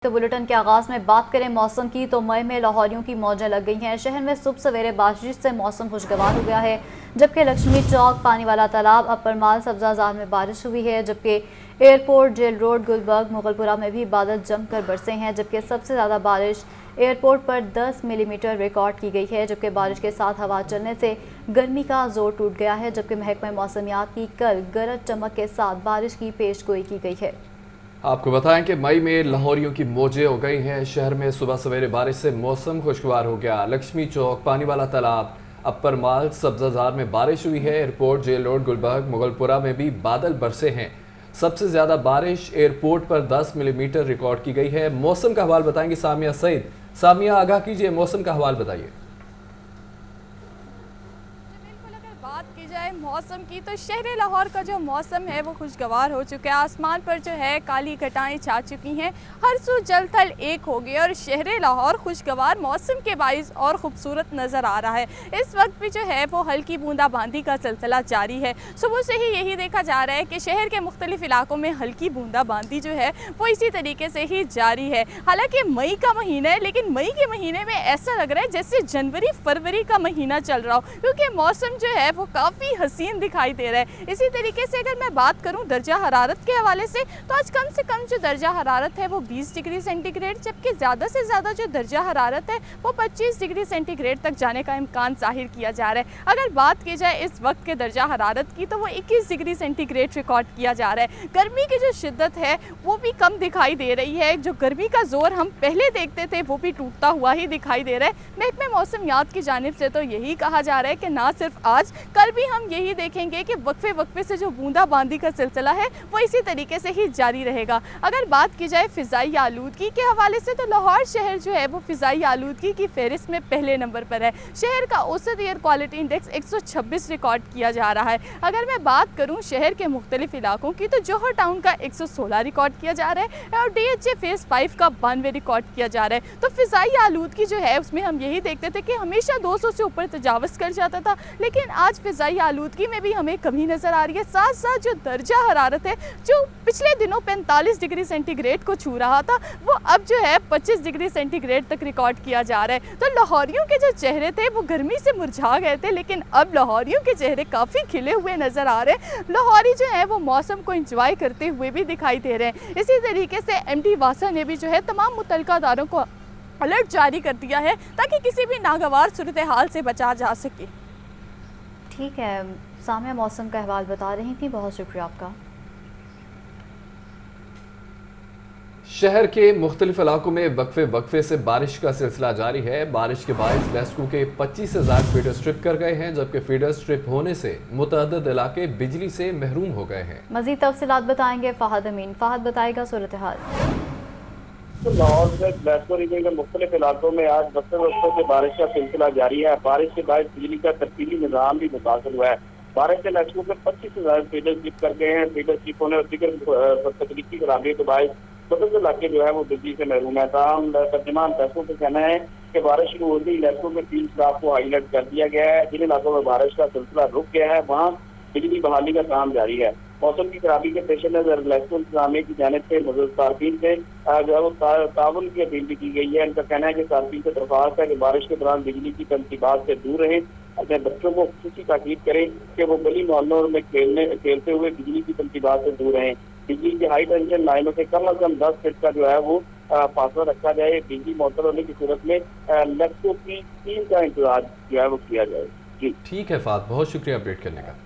तो बुलेटिन के आगाज में बात करें मौसम की, तो मई में लाहौरियों की मौजें लग गई हैं। शहर में सुबह सवेरे बारिश से मौसम खुशगवार हो गया है, जबकि लक्ष्मी चौक, पानी वाला तालाब, अपर माल, सब्जाजार में बारिश हुई है। जबकि airport, jail road, Gulberg, Mughalpura में भी बादल जमकर बरसे हैं। जबकि सबसे ज़्यादा बारिश एयरपोर्ट पर 10 मिलीमीटर रिकॉर्ड की गई है। जबकि बारिश के साथ हवा चलने से गर्मी का जोर टूट गया है। जबकि महकमा मौसमियात की कल गरज चमक के साथ बारिश की पेशगोई की गई है। आपको बताएं कि मई में लाहौरियों की मौजें हो गई हैं। शहर में सुबह सवेरे बारिश से मौसम खुशगवार हो गया। लक्ष्मी चौक, पानी वाला तालाब, अपर माल, सब्जाजार में बारिश हुई है। Airport, jail road, Gulberg, Mughalpura में भी बादल बरसे हैं। सबसे ज़्यादा बारिश एयरपोर्ट पर 10 मिलीमीटर रिकॉर्ड की गई है। मौसम का हवाल बताएंगे सामिया सईद। सामिया, आगाह कीजिए, मौसम का हवाल बताइए। बात की जाए मौसम की, तो शहर लाहौर का जो मौसम है वो खुशगवार हो चुका है। आसमान पर जो है काली घटाएं छा चुकी हैं, हर सू जल थल एक हो गए और शहर लाहौर खुशगवार मौसम के बाइस और खूबसूरत नज़र आ रहा है। इस वक्त भी जो है वो हल्की बूंदाबांदी का सिलसिला जारी है। सुबह से ही यही देखा जा रहा है कि शहर के मुख्तलिफ इलाकों में हल्की बूंदाबांदी जो है वो इसी तरीके से ही जारी है। हालांकि मई का महीना है, लेकिन मई के महीने में ऐसा लग रहा है जैसे जनवरी फरवरी का महीना चल रहा हो, क्योंकि मौसम जो है वो काफ़ी हसीन दिखाई दे रहा है। इसी तरीके से अगर मैं बात करूं दर्जा हरारत के हवाले से, तो आज कम से कम जो दर्जा हरारत है वो 20 डिग्री सेंटीग्रेड, जबकि ज़्यादा से ज़्यादा जो दर्जा हरारत है वो 25 डिग्री सेंटीग्रेड तक जाने का इम्कान जाहिर किया जा रहा है। अगर बात की जाए इस वक्त के दर्जा हरारत की, तो वो 21 डिग्री सेंटीग्रेड रिकॉर्ड किया जा रहा है। गर्मी की जो शिद्दत है वो भी कम दिखाई दे रही है। जो गर्मी का जोर हम पहले देखते थे वो भी टूटता हुआ ही दिखाई दे रहा है। महकमे मौसमियात की जानिब से तो यही कहा जा रहा है कि ना सिर्फ आज, कल भी हम यही देखेंगे कि वक्फे वक्फे से जो बूंदाबांदी का सिलसिला है वो इसी तरीके से ही जारी रहेगा। अगर बात की जाए फ़िज़ाई आलूदगी के हवाले से, तो लाहौर शहर जो है वो फ़िज़ाई आलूदगी की फहरिस्त में पहले नंबर पर है। शहर का औसत एयर क्वालिटी इंडेक्स 126 रिकॉर्ड किया जा रहा है। अगर मैं बात करूँ शहर के मुख्तलिफ इलाकों की, तो जौहर टाउन का 116 रिकॉर्ड किया जा रहा है और DHA फेज़ 5 का 92 रिकॉर्ड किया जा रहा है। तो फ़िज़ाई आलूदगी जो है उसमें हम यही देखते थे कि हमेशा 200 से ऊपर तजावज़ कर जाता था, लेकिन आज फ़िज़ाई आलूदगी में भी हमें कमी नज़र आ रही है। साथ साथ जो दर्जा हरारत है जो पिछले दिनों 45 डिग्री सेंटीग्रेड को छू रहा था, वो अब जो है 25 डिग्री सेंटीग्रेड तक रिकॉर्ड किया जा रहा है। तो लाहौरियों के जो चेहरे थे वो गर्मी से मुरझा गए थे, लेकिन अब लाहौरियों के चेहरे काफ़ी खिले हुए नज़र आ रहे हैं। लाहौरी जो है वो मौसम को इंजॉय करते हुए भी दिखाई दे रहे हैं। इसी तरीके से MD वासा ने भी जो है तमाम मुतल्लिका अदारों को अलर्ट जारी कर दिया है ताकि किसी भी नागवार सूरत हाल से बचा जा सके। ठीक है सामिया, मौसम का अहवाल बता रही थी, बहुत शुक्रिया आपका। शहर के मुख्तलिफ इलाकों में वक्फे वक्फे से बारिश का सिलसिला जारी है। बारिश के बायस लेस्को के 25,000 फीडर स्ट्रिप कर गए हैं, जबकि फीडर स्ट्रिप होने से मुतअद्दिद इलाके बिजली से महरूम हो गए हैं। मज़ीद तफसीलात बताएंगे फ़हद अमीन। फ़हद, बताएगा सूरत हाल। तो लाहौर में लेस्को रीजन के मुख्तलिफ इलाकों में आज वक्फे वक्फे से बारिश का सिलसिला जारी है। बारिश के बाद बिजली का तरतीबी निज़ाम भी मुतासर हुआ है। बारिश से लेस्को में 25,000 फीडर स्ट्रिप कर गए हैं। फीडर स्ट्रिप होने और दीगर तकनीकी खराबी के बाद मुतअद्दिद इलाके जो है वो बिजली से महरूम है। तमाम तर्जुमान लेस्को का कहना है कि बारिश शुरू होते ही लेस्को में फील्ड स्टाफ को हाई अलर्ट कर दिया गया है। जिन इलाकों में बारिश का सिलसिला रुक गया है वहाँ बिजली बहाली का काम जारी है। मौसम की खराबी के पेश नज़र लेस्को इंतजामिया की जानिब से मौजूद सार्फिन से जो है वो ताउन की अपील भी की गई है। इनका कहना है कि सार्फिन से दरख्वास्त है कि बारिश के दौरान बिजली की तनसीबात से दूर रहें। अपने बच्चों को खुशी ताकीद करें कि वो गली मोहल्लों में खेलते हुए बिजली की तनसीबात से दूर रहें। बिजली की हाई टेंशन लाइनों से कम से कम 10 फीट का जो है वो फासला रखा जाए। बिजली मौसम होने की सूरत में लेस्को की टीम का इंतजार जो है वो किया जाए। जी ठीक है फात, बहुत शुक्रिया अपडेट करने का।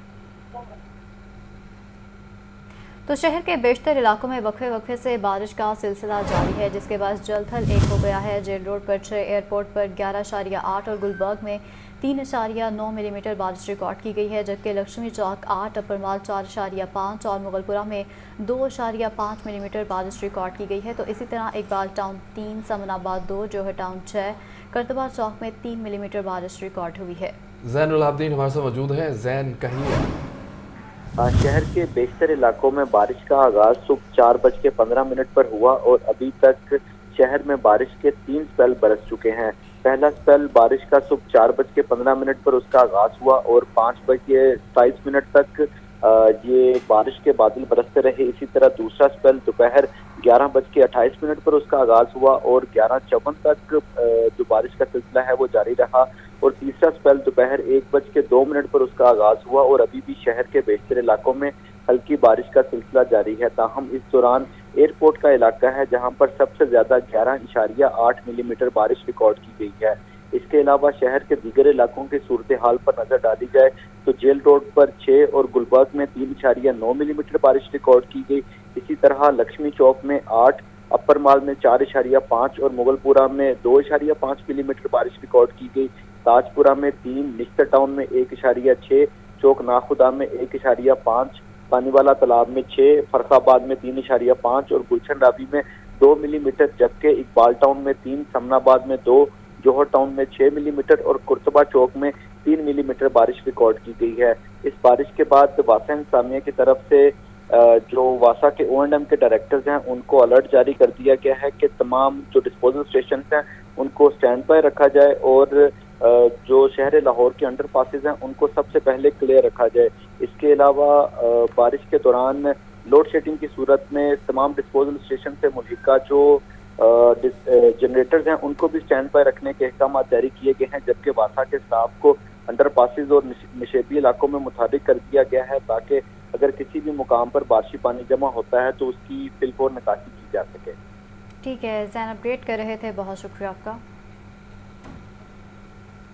तो शहर के बेशतर इलाकों में वक्फे वक्फे से बारिश का सिलसिला जारी है, जिसके बाद जल थल एक हो गया है। जेल रोड पर 6, एयरपोर्ट पर 11.8 और गुलबर्ग में 3.9 मिलीमीटर बारिश रिकॉर्ड की गई है। जबकि लक्ष्मी चौक 8, अपर माल 4.5 और मुगलपुरा में 2.5 मिलीमीटर बारिश रिकॉर्ड की गई है। तो इसी तरह इकबाल टाउन 3, समनाबाद 2, जौहर टाउन 6, करतबा चौक में 3 मिलीमीटर बारिश रिकॉर्ड हुई है। जैनुल आबदीन हमारे साथ मौजूद हैं। जैन, कहिए। शहर के बेशतर इलाकों में बारिश का आगाज सुबह 4:15 पर हुआ और अभी तक शहर में बारिश के 3 स्पेल बरस चुके हैं। पहला स्पेल बारिश का सुबह 4:15 पर उसका आगाज हुआ और 5:23 तक ये बारिश के बादल बरसते रहे। इसी तरह दूसरा स्पेल दोपहर 11:28 पर उसका आगाज हुआ और 11:54 तक जो बारिश का सिलसिला है वो जारी रहा। और तीसरा स्पेल दोपहर 1:02 पर उसका आगाज हुआ और अभी भी शहर के बेशतर इलाकों में हल्की बारिश का सिलसिला जारी है। ताहम इस दौरान एयरपोर्ट का इलाका है जहां पर सबसे ज्यादा 11.8 मिलीमीटर बारिश रिकॉर्ड की गई है। इसके अलावा शहर के दीगर इलाकों की सूरत हाल पर नजर डाली जाए तो जेल रोड पर 6 और गुलबर्ग में 3.9 मिलीमीटर बारिश रिकॉर्ड की गई। इसी तरह लक्ष्मी चौक में 8, अपर माल में 4.5 और मुगलपुरा में 2.5 मिलीमीटर बारिश रिकॉर्ड की गई। ताजपुरा में 3, निश्तर टाउन में 1.6, चौक नाखुदा में 1.5, पानीवाला तालाब में 6, फरखाबाद में 3.5 और गुलशन रावी में 2 मिलीमीटर, जबकि इकबाल टाउन में 3, समनाबाद में 2, जौहर टाउन में 6 मिलीमीटर और कुर्तबा चौक में 3 मिलीमीटर बारिश रिकॉर्ड की गई है। इस बारिश के बाद वासा इंतजामिया की तरफ से जो वासा के O&M के डायरेक्टर्स हैं उनको अलर्ट जारी कर दिया गया है कि तमाम जो डिस्पोजल स्टेशन हैं उनको स्टैंड बाय रखा जाए और जो शहर लाहौर के अंडर पासेज हैं उनको सबसे पहले क्लियर रखा जाए। इसके अलावा बारिश के दौरान लोड शेडिंग की सूरत में तमाम डिस्पोजल स्टेशन से मुल्हिका जो जनरेटर्स हैं उनको भी स्टैंड बाय रखने के अहकाम जारी किए गए हैं, जबकि वासा के स्टाफ को अंडर पासेज और निशेबी इलाकों में मुताबिक कर दिया गया है ताकि अगर किसी भी मुकाम पर बारिशी पानी जमा होता है तो उसकी फिलफौर निकासी की जा सके। ठीक है, जैन अपडेट कर रहे थे, बहुत शुक्रिया आपका।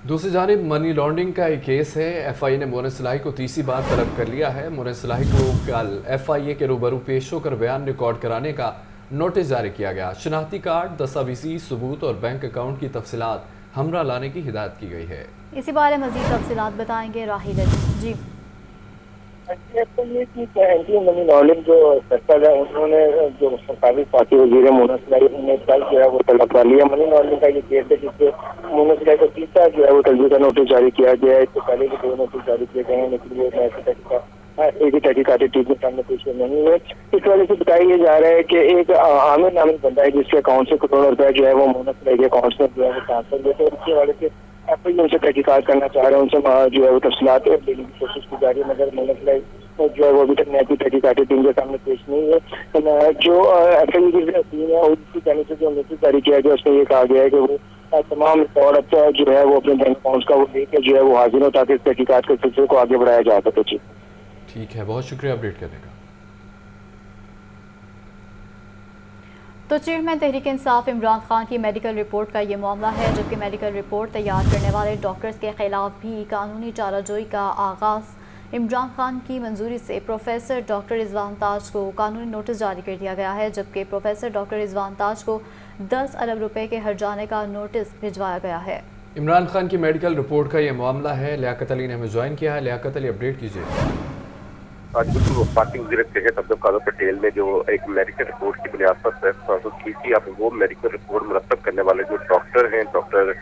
दूसरी जानिब मनी लॉन्ड्रिंग का एक केस है। FIA ने मोहन सलाही को तीसरी बार तलब कर लिया है। मोहन सलाही को कल FIA के रूबरू पेश होकर बयान रिकॉर्ड कराने का नोटिस जारी किया गया। शनाख्ती कार्ड, दस्तावेजी सबूत और बैंक अकाउंट की तफसीलात हमरा लाने की हिदायत की गई है। इसी बारे मजीद तफसीलात बताएंगे राहिल अली जी। ये कि एंटी मनी लॉन्ड्रिंग जो सर्कल है उन्होंने जो सरकारी पार्टी वजीर मोहन सलाही उन्होंने कल जो है वो तलब कर लिया। मनी लॉन्ड्रिंग का ये केस है जिससे मोहन सलाही को तीसरा जो है वो तलबी का नोटिस जारी किया गया है। इससे पहले भी 2 नोटिस जारी किए गए हैं लेकिन ये एक ही तहकीकाती टीम के सामने पेश नहीं हुए। इस वजह से बताया जा रहा है कि एक आमिर नामी बंदा है जिसके अकाउंट से करोड़ों रुपए जो है वो मोहन सलाही के अकाउंट में जो है वो ट्रांसफर हुए थे। इसके हवाले से FIA उनसे तहकीकात करना चाह रहे हैं, उनसे जो है वो तफसीलात देने की कोशिश की जा रही है, मगर मोहन सलाही जो है वो अभी तक नई तहकीकाती टीम के सामने पेश नहीं है। जो FIA की टीम है उसकी जाने से जो नोटिस जारी किया गया उसमें ये कहा गया है कि वो तमाम रिकॉर्ड जो है वो अपने बैंक अकाउंट का वो लेकर जो है वो हाजिर हो ताकि इस तहकीकात के सिलसिले को आगे बढ़ाया जा सके। जी ठीक है, बहुत शुक्रिया अपडेट करने का। तो चेयरमैन तहरीक इंसाफ इमरान खान की मेडिकल रिपोर्ट का ये मामला है, जबकि मेडिकल रिपोर्ट तैयार करने वाले डॉक्टर्स के खिलाफ भी कानूनी चाराजोई का आगाज़। इमरान खान की मंजूरी से प्रोफेसर डॉक्टर रिजवान ताज को कानूनी नोटिस जारी कर दिया गया है, जबकि प्रोफेसर डॉक्टर रिजवान ताज को 10 अरब रुपए के हर्जाने का नोटिस भिजवाया गया है। इमरान खान की मेडिकल रिपोर्ट का ये मामला है। लियाकत अली ने हमें ज्वाइन किया है। लियाकत अली, अपडेट कीजिए। आज बिल्कुल वफाकी वज़ीर सेहत अब्दुल कादिर पटेल ने जो एक मेडिकल रिपोर्ट की बुनियाद पर प्रेस कॉन्फ्रेंस की थी, अब वो मेडिकल रिपोर्ट मुरतब करने वाले जो डॉक्टर हैं, डॉक्टर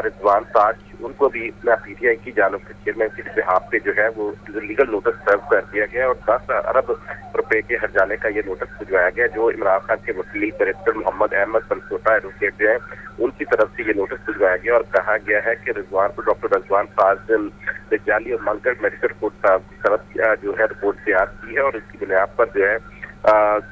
रिजवान ताज, उनको भी PTI की जानिब से चेयरमैन के बिहाफ पे जो है वो लीगल नोटिस सर्व कर दिया गया और 10 अरब रुपए के हर्जाने का ये नोटिस भिजवाया गया। जो इमरान खान के वकील बैरिस्टर मोहम्मद अहमद बंसोटा एडवोकेट जो है उनकी तरफ से ये नोटिस भिजवाया गया और कहा गया है कि डॉक्टर रिजवान ताज ने जाली और मनगढ़ मेडिकल रिपोर्ट जो है रिपोर्ट तैयार की है और इसकी बुनियाद पर जो है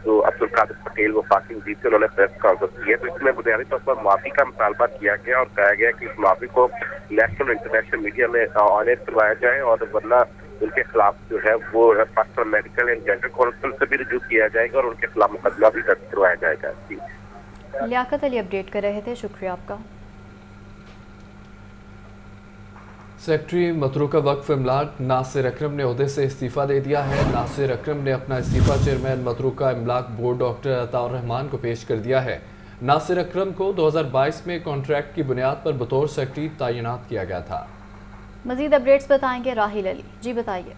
जो अब्दुल कादिर पटेल वफाकी वज़ीर से उन्होंने प्रेस कॉन्फ्रेंस की है। तो इसमें बुनियादी तौर पर माफी का मुतालबा किया गया और कहा गया कि इस माफी को नेशनल इंटरनेशनल मीडिया में ऑन एयर करवाया जाए और वरना उनके खिलाफ जो है वो Pakistan medical and gender council से भी रिजू किया जाएगा और उनके खिलाफ मुकदमा भी दर्ज करवाया जाएगा। लियाकत अली अपडेट कर रहे थे, शुक्रिया आपका। सेक्रेटरी मतरूका वक्फ इमलाक नासिर अकरम ने ओहदे से इस्तीफ़ा दे दिया है। नासिर अकरम ने अपना इस्तीफ़ा चेयरमैन मतरूका इमलाक बोर्ड डॉक्टर अताउर रहमान को पेश कर दिया है। नासिर अकरम को 2022 में कॉन्ट्रैक्ट की बुनियाद पर बतौर सेक्रेटरी तैनात किया गया था। मजीद अपडेट्स बताएंगे राहिल अली जी, बताइए।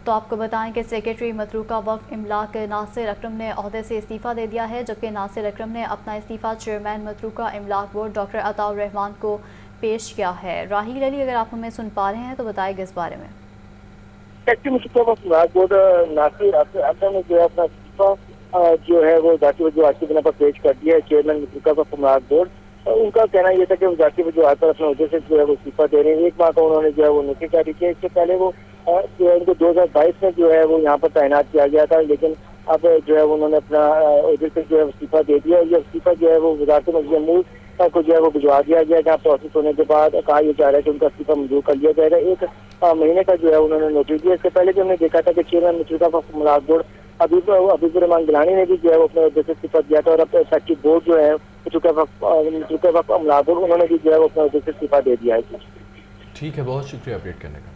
तो आपको बताएं कि सेक्रेटरी मतरूका वक्फ इमलाक नासिर अकरम ने ओहदे से इस्तीफ़ा दे दिया है, जबकि नासिर अकरम ने अपना इस्तीफ़ा चेयरमैन मतरूका इमलाक बोर्ड डॉक्टर अताउर रहमान को पेश किया है। राहिल अली, अगर आप हमें सुन पा रहे हैं तो बताइए इस बारे में। सेक्रेटरी मतरूका वक्फ इमलाक बोर्ड नासिर अकरम ने जो है अपना इस्तीफ़ा जो है वो जाती वजूहात की बिना पर पेश कर दिया है चेयरमैन मतरूका वक्फ इमलाक बोर्ड। उनका कहना यह था कि वजारती वजूहत पर अपने अहदे से जो है वो इस्तीफा दे रहे हैं। एक माह का उन्होंने जो है वो नोटिस जारी किया। इससे पहले वो जो है उनको 2022 में जो है वो यहाँ पर तैनात किया गया था, लेकिन अब जो है उन्होंने अपना अहदे से जो है इस्तीफा दे दिया। ये इस्तीफा जो है वो वजारत मस्जिद अमूर को जो है वो भिजवा दिया गया, जहाँ प्रोसेस होने के बाद कहा यह जा रहा है कि उनका इस्तीफा मंजूर कर लिया जाएगा। एक महीने का जो है उन्होंने नोटिस दिया। इससे पहले भी हमने देखा था कि चेयरमैन मुतलका वक्फ अमलाक बोर्ड हबीबुर रहमान गिलानी ने भी जो है वो अपने अहदे से इस्तीफा दिया था, और अब एक्टिव बोर्ड जो है मुतलका वक्फ अमलाक बोर्ड उन्होंने भी जो है वो अपने अहदे से इस्तीफा दे दिया है। ठीक है, बहुत शुक्रिया अपडेट करने का।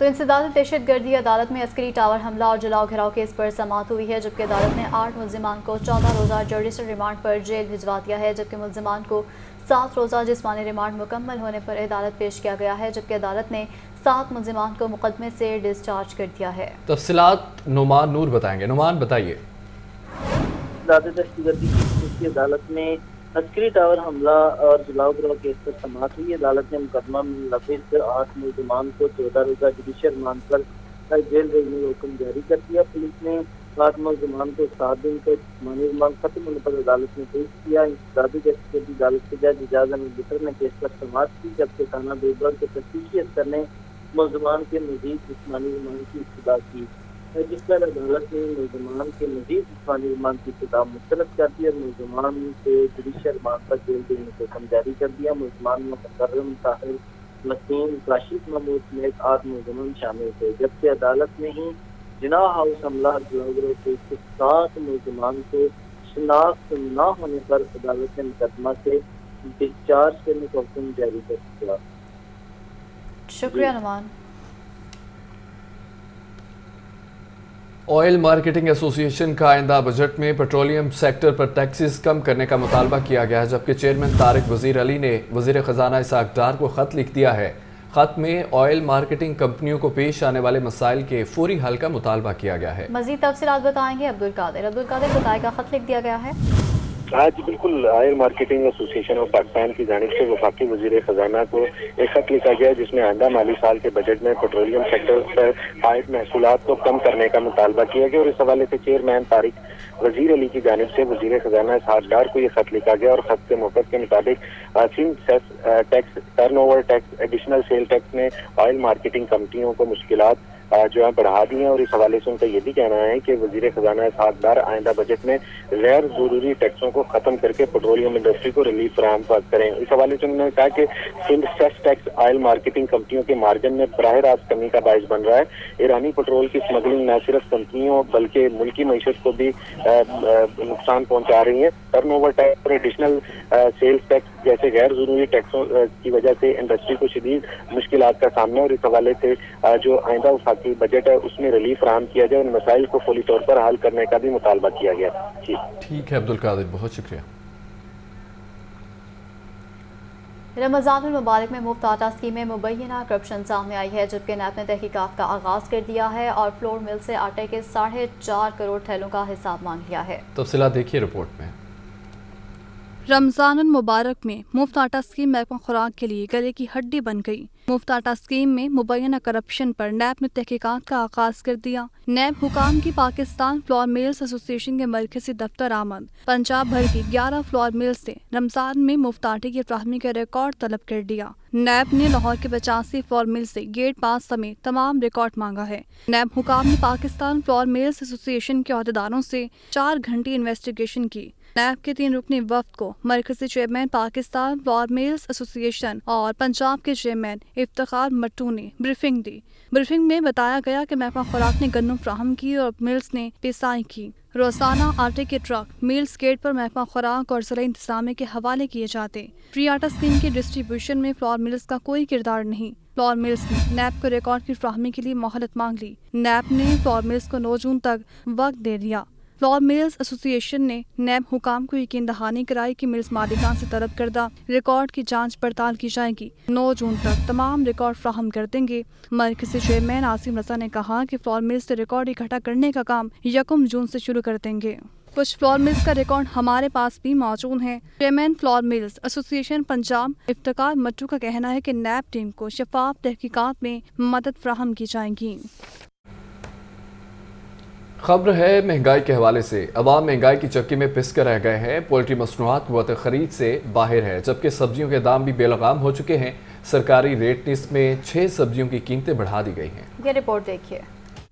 तो इंसदाद दहशतगर्दी अदालत में अस्करी टावर हमला और जलाओ घिराव केस पर समाअत हुई है, जबकि अदालत ने 8 मुल्जिमान को 14 रोज़ा जुडिशल रिमांड पर जेल भिजवा दिया है, जबकि मुल्जिमान को 7 रोज़ा जिस्मानी रिमांड मुकम्मल होने पर अदालत पेश किया गया है, जबकि अदालत ने 7 मुल्जिमान को मुकदमे से डिस्चार्ज कर दिया है। तफसीलात नुमान नूर बताएंगे। नुमान बताइए। दहशतगर्दी की अदालत में अस्करी टावर हमला और जलाओ गिराव केस पर समाअत हुई। अदालत ने मुकदमा में मुलविस 8 मुल्जिमान को 14 रोज़ा जुडिशल रिमांड पर जेल भेजने का हुक्म जारी कर दिया। पुलिस ने 7 मुल्जिमान को 7 दिन का जिस्मानी रिमांड खत्म होने पर अदालत में पेश किया। इंसदादी दहशतगर्दी अदालत के जज एजाज अहमद बिटर ने केस पर समाअत की, जबकि थाना बेबल के तफ्तीशी अफसर ने मुल्जिमान के मजीद जिस्मानी रिमांड की इब्तिदा की, जिस पर अदालत ने मुल्जिमान के मजीद जिस्मानी रिमांड की इब्तिदा मुस्तरद कर दी और मुल्जिमान को जुडिशल रिमांड पर जेल भेजने का हुक्म जारी कर दिया। मुल्जिमान में मुकर्रम ताहिर मसीन काशिफ महमूद समेत 8 मुल्जिमान शामिल थे, जबकि अदालत ने ही जिना हाउस हमला जलाओ केस के 7 मुल्जिमान को शनाख्त न होने पर अदालत ने मुकदमा से डिस्चार्ज करने का हुक्म जारी कर दिया। शुक्रिया नुमान। ऑयल मार्केटिंग एसोसिएशन का आइंदा बजट में पेट्रोलियम सेक्टर पर टैक्सेस कम करने का मुतालबा किया गया है, जबकि चेयरमैन तारिक वजीर अली ने वजीर ख़जाना इसाक डार को ख़त लिख दिया है। ख़त में ऑयल मार्केटिंग कंपनियों को पेश आने वाले मसाइल के फौरी हल का मुतालबा किया गया है। मज़ीद तफसीलात बताएंगे अब्दुल कादिर बताएगा। ख़त लिख दिया गया है। आज बिल्कुल oil marketing association of Pakistan की जानिब से वफाकी वजीर खजाना को एक खत लिखा गया, जिसमें आइंदा माली साल के बजट में पेट्रोलियम सेक्टर पर आयद महसूलात को कम करने का मुतालबा किया गया। और इस हवाले से चेयरमैन तारिक वजीर अली की जानिब से वजीर खजाना इसाक डार को यह खत लिखा गया, और खत के मौक़िफ़ के मुताबिक Sindh cess tax, turnover tax, additional sale tax ने ऑयल मार्केटिंग कंपनियों को मुश्किलात जो है बढ़ा दी है। और इस हवाले से उनका ये भी कहना है कि वजीर खजाना इसाक डार आइंदा बजट में गैर जरूरी टैक्सों को खत्म करके पेट्रोलियम इंडस्ट्री को रिलीफ फराहम करें। इस हवाले से उन्होंने कहा कि Sindh cess tax oil marketing कंपनियों के मार्जिन में बराह रास्त कमी का बायस बन रहा है। ईरानी पेट्रोल की स्मगलिंग न सिर्फ कंपनियों बल्कि मुल्की मईशत को भी नुकसान पहुंचा रही है। टर्नओवर टैक्स और एडिशनल सेल्स टैक्स जैसे गैर जरूरी टैक्सों की वजह से इंडस्ट्री को शदीद मुश्किलात का सामना। और इस हवाले से जो आइंदा वफाकी बजट है उसमें रिलीफ फराहम किया जाए, उन मसाइल को फौरी तौर पर हल करने का भी मुतालबा किया गया। ठीक है अब्दुल कादिर, बहुत शुक्रिया। रमज़ानुल मुबारक में मुफ्त आटा स्कीम में मुबैना करप्शन सामने आई है, जबकि नैब ने तहकीकात का आगाज़ कर दिया है और फ्लोर मिल से आटे के 4.5 करोड़ थैलों का हिसाब मांग लिया है। तफसीलात देखिए रिपोर्ट में। रमज़ानुल मुबारक में मुफ्त आटा स्कीम महकमा खुराक के लिए गले की हड्डी बन गई। मुफ्त आटा स्कीम में मुबैना करप्शन पर नैब ने तहकीकात का आगाज कर दिया। नैब हुकाम की पाकिस्तान फ्लोर मिल्स एसोसिएशन के मरकजी दफ्तर आमद पंजाब भर की 11 फ्लोर मिल्स से रमजान में मुफ्त आटे की फ्राहमी का रिकॉर्ड तलब कर दिया। नैब ने लाहौर के 85 फ्लोर मिल से गेट पास समेत तमाम रिकॉर्ड मांगा है। नैब हुकाम ने पाकिस्तान फ्लोर मिल्स एसोसिएशन के अहदेदारों से 4 घंटे इन्वेस्टिगेशन की। नैब के 3 रुकनी वफ्द को मरकजी chairman Pakistan floor mills association और पंजाब के चेयरमैन इफ्तिखार मट्टू ने ब्रीफिंग दी। ब्रीफिंग में बताया गया कि महकमा खुराक ने गन्नम फ्राहम की और मिल्स ने पिसाई की। रोजाना आटे के ट्रक मिल्स गेट पर महकमा खुराक और ज़िला इंतजामिया के हवाले किए जाते। फ्री आटा स्कीम के डिस्ट्रीब्यूशन में फ्लोर मिल्स का कोई किरदार नहीं। फ्लोर मिल्स ने नैब को रिकॉर्ड की फ्राहमी के लिए मोहलत मांग ली। नैब ने फ्लोर मिल्स को 9 जून तक वक्त दे दिया। फ्लोर मिल्स एसोसिएशन ने नैब हुकाम को यकीन दहानी कराई कि मिल्स मालिकान से तलब करदा रिकॉर्ड की जांच पड़ताल की जाएगी। 9 जून तक तमाम रिकॉर्ड फ्राहम कर देंगे। मरकजी चेयरमैन आसिम रजा ने कहा कि फ्लोर मिल्स से रिकॉर्ड इकट्ठा करने का काम 1 जून से शुरू कर देंगे। कुछ फ्लोर मिल्स का रिकॉर्ड हमारे पास भी मौजूद है। Chairman flour mills association Punjab Iftikhar Mattu का कहना है कि नैब टीम को शफाफ तहकीकात में मदद फ्राहम की जाएगी। खबर है महंगाई के हवाले से। अवाम महंगाई की चक्की में पिस कर रह गए हैं। पोल्ट्री मसनूआत क़ुव्वत खरीद से बाहर है, जबकि सब्जियों के दाम भी बेलगाम हो चुके हैं। सरकारी रेट लिस्ट में 6 सब्जियों की कीमतें बढ़ा दी गई हैं। ये रिपोर्ट देखिए।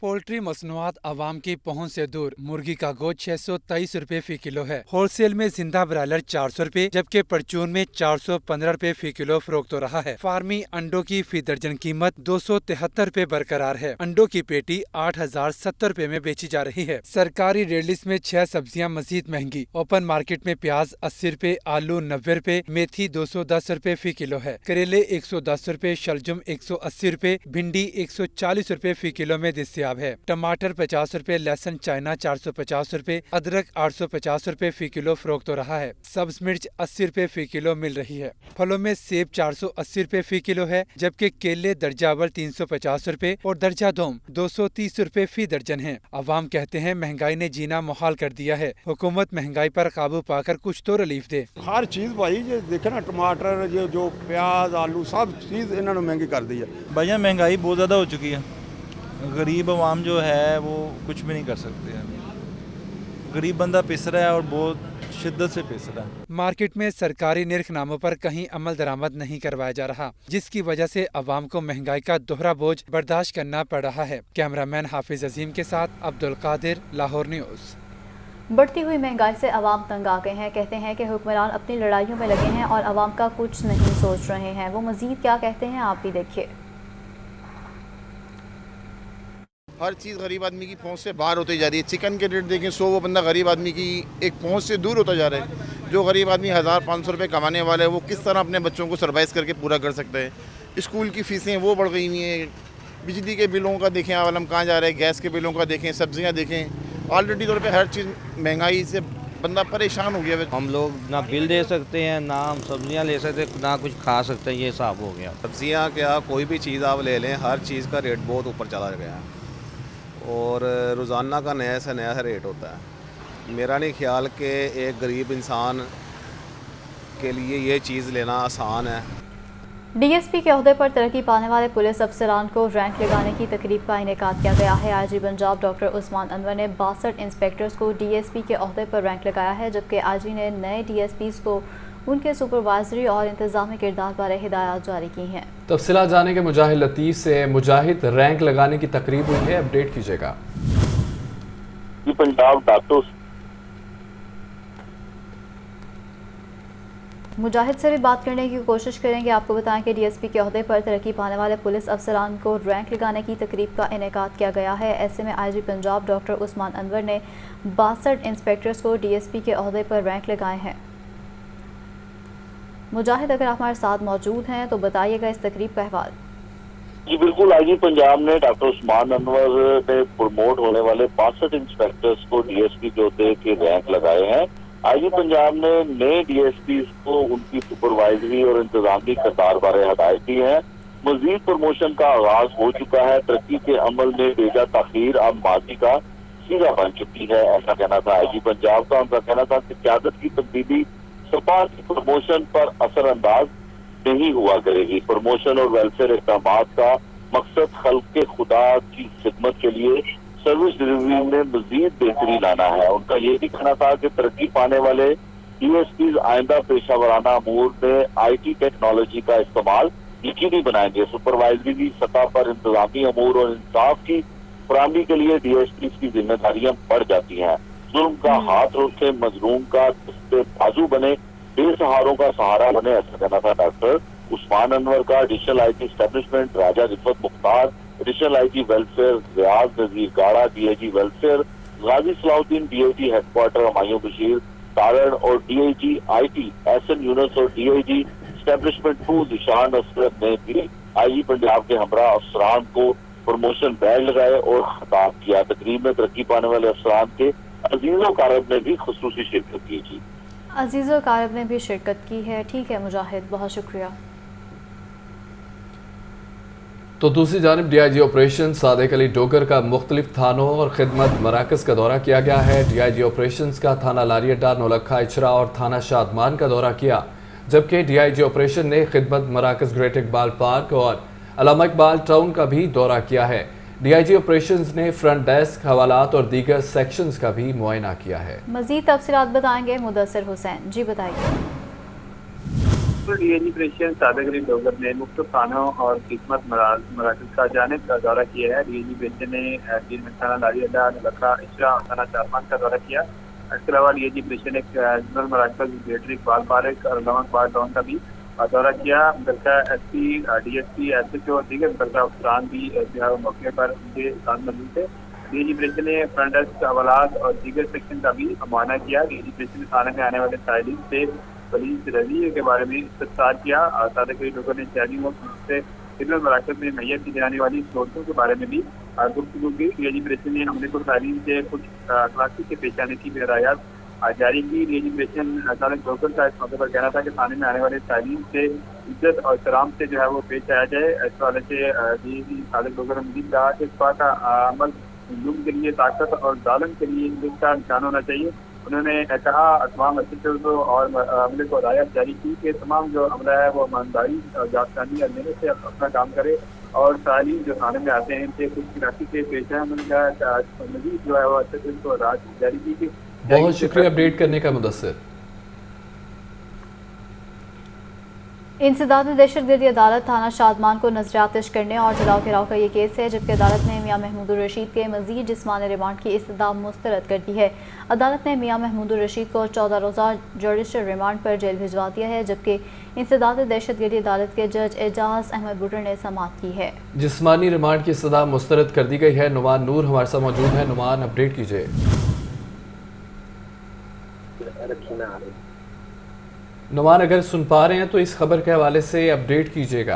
पोल्ट्री मसनूआत आवाम की पहुंच से दूर। मुर्गी का गोश्त 623 रुपए फी किलो है। होलसेल में जिंदा ब्रायलर 400 रुपए, जबकि परचून में 415 रुपए फी किलो फरोख्त हो रहा है। फार्मी अंडों की फी दर्जन कीमत 273 रुपए बरकरार है। अंडों की पेटी 8070 रुपए में बेची जा रही है। सरकारी रेट लिस्ट में 6 सब्जियां मजीद महंगी। ओपन मार्केट में प्याज 80 रुपए, आलू 90 रुपए, मेथी 210 रुपए फी किलो है। करेले 110 रुपए, शलजम 180 रुपए, भिंडी 140 रुपए फी किलो में दस्तियाब है। टमाटर 50 रुपए, लहसुन चाइना 450 रुपए, अदरक 850 रुपए फी किलो फरोख्त हो रहा है। सब्ज मिर्च 80 रुपए फी किलो मिल रही है। फलों में सेब 480 रुपए फी किलो है, जबकि केले दर्जा अव्वल 350 रुपए और दर्जा दोम 230 रुपए फी दर्जन है। अवाम कहते हैं महंगाई ने जीना मुहाल कर दिया है। हुकूमत महंगाई पर काबू पाकर कुछ तो रिलीफ दे। हर चीज़ भाई देखे ना, टमाटर जो प्याज आलू सब चीज़ इन्होंने महंगी कर दी है। भैया महंगाई बहुत ज़्यादा हो चुकी है। गरीब आवाम जो है वो कुछ भी नहीं कर सकते हैं। गरीब बंदा पिस रहा है और बहुत शिद्दत से पिस रहा है। मार्केट में सरकारी निर्खनामों पर कहीं अमल दरामद नहीं करवाया जा रहा, जिसकी वजह से अवाम को महंगाई का दोहरा बोझ बर्दाश्त करना पड़ रहा है। कैमरामैन हाफिज अजीम के साथ अब्दुल कादिर, लाहौर न्यूज़। बढ़ती हुई महंगाई से अवाम तंग आ गए हैं। कहते हैं कि हुक्मरान अपनी लड़ाइयों में लगे हैं और अवाम का कुछ नहीं सोच रहे हैं। वो मजीद क्या कहते हैं आप भी देखिए। हर चीज़ गरीब आदमी की पहुंच से बाहर होती जा रही है। चिकन के रेट देखें 100, वो बंदा गरीब आदमी की एक पहुंच से दूर होता जा रहा है। जो गरीब आदमी 1000-500 रुपये कमाने वाला है, वो किस तरह अपने बच्चों को सर्वाइव करके पूरा कर सकता है। स्कूल की फ़ीसें वो बढ़ गई हुई हैं। बिजली के बिलों का देखें आलम कहाँ जा रहा है, गैस के बिलों का देखें, सब्जियाँ देखें। ऑलरेडी तौर पर हर चीज़ महंगाई से बंदा परेशान हो गया। हम लोग ना बिल दे सकते हैं, ना हम सब्जियां ले सकते, ना कुछ खा सकते हैं। ये हिसाब हो गया। सब्जियां क्या, कोई भी चीज़ आप ले लें, हर चीज़ का रेट बहुत ऊपर चला गया है और रोज़ाना का नया से नया रेट होता है। मेरा नहीं ख्याल कि एक गरीब इंसान के लिए ये चीज़ लेना आसान है। डीएसपी के ओहदे पर तरक्की पाने वाले पुलिस अफसरान को रैंक लगाने की तकरीब का इनेकाद किया गया है। आईजी पंजाब डॉक्टर उस्मान अनवर ने 62 इंस्पेक्टर्स को डीएसपी के ओहदे पर रैंक लगाया है, जबकि आईजी ने नए डीएसपीज़ को उनके सुपरवाइजरी और इंतजामी किरदार बारे हिदायत जारी की हैं। तफसीलात जाने के मुजाहिद लतीफ़ से। मुजाहिद, रैंक लगाने की तकरीब हुई है, अपडेट कीजिएगा। पंजाब डॉक्टर मुजाहिद से भी बात करने की कोशिश करेंगे। आपको बताएं कि डीएसपी के ओहदे पर तरक्की पाने वाले पुलिस अफसरान को रैंक लगाने की तकरीब का इनेकाद किया गया है। ऐसे में आईजी पंजाब डॉक्टर उस्मान अनवर ने 62 इंस्पेक्टर्स को डीएसपी के ओहदे पर रैंक लगाए हैं। मुजाहिद, अगर आप हमारे साथ मौजूद हैं तो बताइएगा इस तकरीब का अहवाल। जी बिल्कुल, आईजी पंजाब ने डॉक्टर उस्मान अनवर ने प्रमोट होने वाले 62 इंस्पेक्टर्स को डीएसपी के ओहदे के रैंक लगाए हैं। आईजी पंजाब ने नए डीएसपी को उनकी सुपरवाइजरी और इंतजामी किरदार बारे हदायत दी है। मजीद प्रमोशन का आगाज हो चुका है। तरक्की के अमल में बेजा ताखीर अब माजी का सीधा बन चुकी है, ऐसा कहना था आईजी पंजाब का। उनका कहना था कि क़यादत की तब्दीली सपा की प्रमोशन पर असरअंदाज नहीं हुआ करेगी। प्रमोशन और वेलफेयर इक़दामात का मकसद खल्क़ के खुदा की खिदमत के लिए सर्विस डिलीवरी में मजीद बेहतरी लाना है। उनका ये भी कहना था कि तरक्की पाने वाले डीएसपी आइंदा पेशा वराना अमूर में IT टेक्नोलॉजी का इस्तेमाल यकीनी बनाएंगे। सुपरवाइजरी की सतह पर इंतजामी अमूर और इंसाफ की फराहमी के लिए डीएसपी की जिम्मेदारियां बढ़ जाती हैं। जुल्म का हाथ रोके, मजलूम का बाजू बने, बेसहारों का सहारा बने, ऐसा कहना था डॉक्टर उस्मान अनवर का। Additional IT establishment Raja Rifat Mukhtar, additional IG welfare Riyaz Nazir Gada, DIG welfare Ghazi Salahuddin, DIG headquarter Humayun Bashir Taran और DIG IT एहसन यूनुस और DIG एस्टेब्लिशमेंट 2 निशान असरत ने भी IG पंजाब के हमरा अफसरान को प्रमोशन बैग लगाए और खिताब किया। तकरीब में तरक्की पाने वाले अफसरान के अजीज़ो कारब ने भी खुसूसी शिरकत की। जी, अजीज़ो कारब ने भी शिरकत की है। ठीक है मुजाहिद, बहुत शुक्रिया। तो दूसरी जानिब DIG ऑपरेशन सादिक अली डोगर का मुख्तलिफ थानों और खिदमत मराकज़ का दौरा किया गया है। DIG ऑपरेशन का थाना लारियडा, नौलखा, इचरा और थाना शादमान का दौरा किया, जबकि DIG ऑपरेशन ने खिदमत मराकज़ ग्रेट इकबाल पार्क और अल्लामा इकबाल टाउन का भी दौरा किया है। डीआईजी ऑपरेशंस ने फ्रंट डेस्क, हवालात और दीगर सेक्शंस का भी मुआयना किया है। मजीद तफसीलात बताएंगे मुदस्सिर हुसैन। जी बताइए। डीआईजी ऑपरेशन सादिक अली डोगर ने मुख्तलिफ थानों और खिदमत मराकज़ का जानिब का दौरा किया है। डीआईजी ऑपरेशन ने थाना लाड़ी अड्डा, नलखा, इशरा और थाना चारमान का दौरा किया। इसके अलावा डीआईजी ऑपरेशन ने जनरल मराकज़, ग्रेटर इकबाल पार्क और इस्लामाबाद टाउन का भी दौरा किया। मुतल्लिका एसपी, डीएसपी, एसएचओ और दीगर मुतल्लिका अफसरान भी जो है मौके पर उनके साथ मौजूद थे। डीआईजी ऑपरेशन ने फ्रंट डेस्क, हवालात और दीगर सेक्शन का भी मुआयना किया। डीआईजी ऑपरेशन ने थाने में आने वाले साइलिन से पुलिस रवैये के बारे में इस्तफसार किया। सादिक अली डोगर ने शहरी से सिविल मराकज़ में मुहैया की जाने वाली सहूलतों के बारे में भी गुफ्तगू की। डीआईजी ऑपरेशन ने हमले को साइलिन से कुछ अखलाकी के पेश आने की भी हिदायत जारी की। डीआईजी ऑपरेशन सादिक डोगर का इस मौके पर कहना था कि थाने में आने वाले साइलिन से इज्जत और एहतराम से जो है वो पेश आया जाए। इस वाले से डीआईजी सादिक डोगर ने मज़ीद कहा कि इस बात का अमल जुल्म के लिए ताकत और जालिम के लिए इसका निशान होना चाहिए। उन्होंने कहा तमाम एसएचओ और अमले को हिदायत जारी की कि तमाम जो अमला है वो ईमानदारी और जागदानी और मेहनत से अपना काम करे और सालीन जो थाने में आते हैं इनसे कुछ गिराकी के पेश है। उन्होंने कहा मजीद जो है वो एसएचओ को हिदायत जारी की थी। बहुत शुक्रिया अपडेट करने का मुदस्सिर। इंसदाद दहशतगर्दी अदालत थाना शादमान को नजरियातिश करने और जलाओ घेराव का ये केस है, जबकि अदालत ने मियां महमूदुर रशीद के मजीद जिस्मानी रिमांड की इस्तदा मुस्तरद कर दी है। अदालत ने मियां महमूदुर रशीद को 14 रोज़ा जुडिशल रिमांड पर जेल भिजवा दिया है, जबकि इंसदाद दहशतगर्दी अदालत के जज एजाज अहमद बुटर ने समाअत की है। जिस्मानी रिमांड की इस्तदा मुस्तरद कर दी गई है। नुमान नूर हमारे साथ मौजूद है। नुमान, अपडेट कीजिए। नुमान, अगर सुन पा रहे हैं तो इस खबर के हवाले से अपडेट कीजिएगा।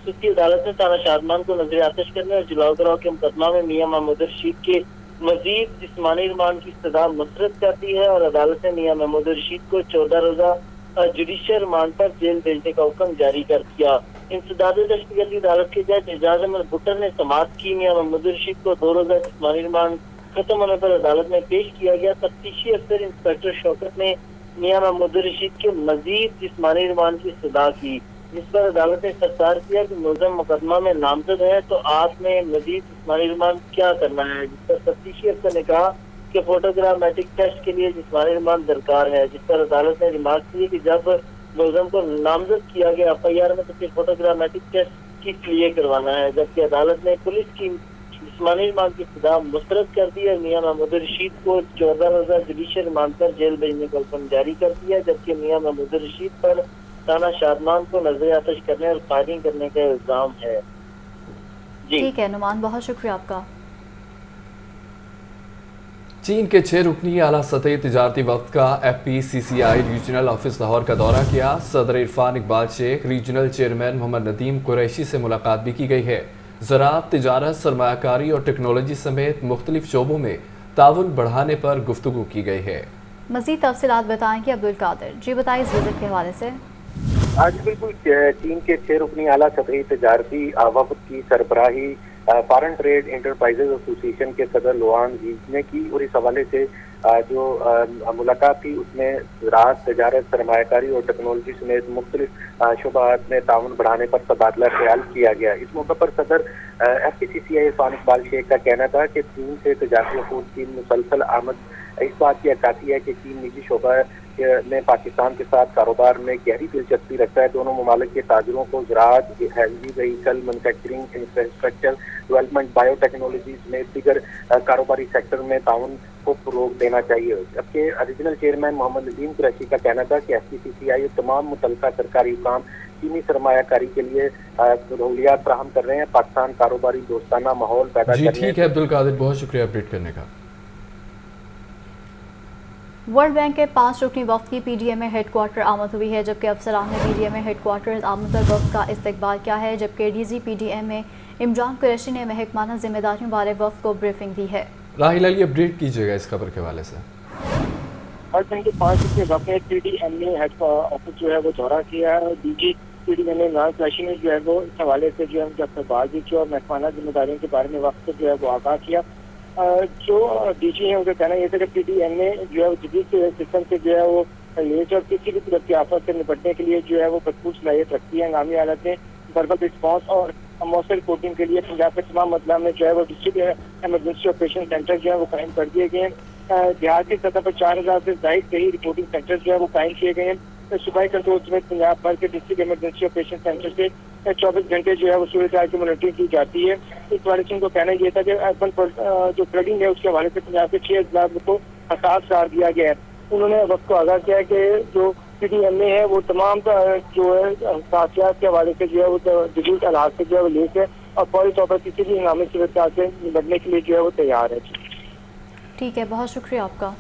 अदालत ने थाना शादमान को नजरियातिश करने और जलाओ घेराव के मुकदमा में मियां महमूदुर रशीद के मजीद जिस्मानी रिमांड की इस्तदा मुस्तरद कर दी है और अदालत ने मियां महमूदुर रशीद को 14 रोज़ा जुडिशल रिमांड पर जेल भेजने का हुक्म जारी कर दिया। इंसदाद दहशतगर्दी अदालत के जज एजाज अहमद बुटर ने समाअत की। मियां महमूदुर रशीद को 2 रोज़ा जिस्मानी रिमांड खत्म होने पर अदालत में पेश किया गया। तफ्तीशी अफसर इंस्पेक्टर शौकत ने मियां महमूदुर रशीद के मजीद जिस्मानी रिमांड की इस्तदा की, जिस पर अदालत ने इस्तफसार किया कि मुलज़म मुकदमा में नामजद है तो आपने मजीद जिस्मानी रिमांड क्या करना है, जिस पर तफ्तीशी अफसर ने कहा कि फोटोग्रामेटिक टेस्ट के लिए जिस्मानी रिमांड दरकार है, जिस पर अदालत ने रिमार्क की कि जब मुलज़म को नामजद किया गया FIR में तो फिर फोटोग्रामेटिक टेस्ट किस लिए करवाना है। जबकि अदालत ने पुलिस की जिस्मानी रिमांड की इस्तदा मुस्तरद कर दी है। मियां महमूदुर रशीद को 14 रोज़ा जुडिशल रिमांड पर जेल भेजने का हुक्म जारी कर दिया, जबकि मियां महमूदुर रशीद पर थाना शादमान को नजरियातिश करने और फायरिंग करने का इल्जाम है। जी ठीक है नुमान, बहुत शुक्रिया आपका। चीन के 6 रुकनी आला सतही तिजारती वक्त का FPCCI रीजनल ऑफिस लाहौर का दौरा किया। सदर इरफान इकबाल शेख, रीजनल चेयरमैन मोहम्मद नदीम कुरैशी से मुलाकात भी की गई है। ज़राअत, तिजारत, सरमायाकारी और टेक्नोलॉजी समेत मुख्तलिफ शोबों में ताउन बढ़ाने पर गुफ्तगू की गई है। मज़ीद तफसीलात बताएंगे अब्दुल कादिर। जी बताइए इस विजिट के हवाले से। आज बिल्कुल चीन के 6 रुकनी आला सतही तिजारती वफद की सरबराही फॉरेन ट्रेड इंटरप्राइजेज एसोसिएशन के सदर लोआन जी ने की और इस हवाले से जो मुलाकात थी उसमें ज़राअत, तिजारत, सरमायाकारी और टेक्नोलॉजी समेत मुख्तलिफ शोबात में ताउन बढ़ाने पर तबादला ख्याल किया गया। इस मौके पर सदर FPCCI इरफान इकबाल शेख का कहना था कि चीन से तिजारती वफूद की मुसलसल आमद इस बात की अक्कासी है कि चीन निजी शोबा में पाकिस्तान के साथ कारोबार में गहरी दिलचस्पी रखता है। दोनों ममालिक के ताजरों को ज़राअत, heavy vehicle manufacturing, infrastructure development, biotechnology समेत दीगर कारोबारी सेक्टर में ताउन को फरोग देना चाहिए। जबकि रीजनल चेयरमैन मोहम्मद नदीम कुरैशी का कहना था कि FPCCI तमाम मुतल्लिका सरकारी काम चीनी सरमायाकारी के लिए सहूलियात फराहम कर रहे हैं। पाकिस्तान कारोबारी दोस्ताना माहौल पैदा करने। ठीक है अब्दुल कादिर, बहुत शुक्रिया अपडेट करने का। वर्ल्ड बैंक के 5 रुकनी वफ्द की PDM में हेडक्वार्टर आमद हुई है, जबकि अफसरान ने PDM में हेडक्वार्टर आमद वफ्द का इस्तकबाल किया है। जबकि DG PDM में इमरान कुरैशी ने महकमाना जिम्मेदारियों वाले वफ्द को ब्रीफिंग दी है। राहिल अली, अपडेट कीजिएगा इस खबर के हवाले से। वर्ल्ड बैंक के 5 रुकनी वफ्द ने PDM में हेड ऑफिस जो है वो दौरा किया है। DG PDM में इमरान कुरैशी ने जो है वो इस हवाले से जो है उनके अपने बाजी की और महकमाना जिम्मेदारियों के बारे में वक्त जो है वो आगाह किया। जो DG है उनका कहना यह था कि PDM में जो है जदीद सिस्टम से जो है वो लेज और किसी भी तरह की आफत से निपटने के लिए जो है वो भरपूर सलाहियत रखती है। हंगामी हालत में बर्बल रिस्पॉन्स और मौसम रिपोर्टिंग के लिए पंजाब के तमाम अदला में जो है वो डिस्ट्रिक्ट इमरजेंसी ऑपरेशन सेंटर जो है वो कायम कर दिए गए हैं। देहात की सतह पर 4000 से ज्यादा सही रिपोर्टिंग सेंटर जो है वो कायम किए गए हैं। सूबाई कंट्रोल समेत पंजाब भर के डिस्ट्रिक्ट इमरजेंसी ऑपरेशन सेंटर से 24 घंटे जो है वो सूरत हाल की मॉनिटरिंग की जाती है। इस बारे में कहना यह था कि अर्बन जो फ्लडिंग है उसके हवाले से पंजाब के 6 अजला को हसास करार दिया गया है। उन्होंने वक्त को आगाह किया कि जो PDMA है वो तमाम जो है हसासियात के हवाले से जो है वो डिजिटल हालात से जो है वो लेस है और फौरी तौर पर किसी भी हंगामी सूरत हाल से निपटने के लिए जो है वो तैयार है। ठीक है, बहुत शुक्रिया आपका।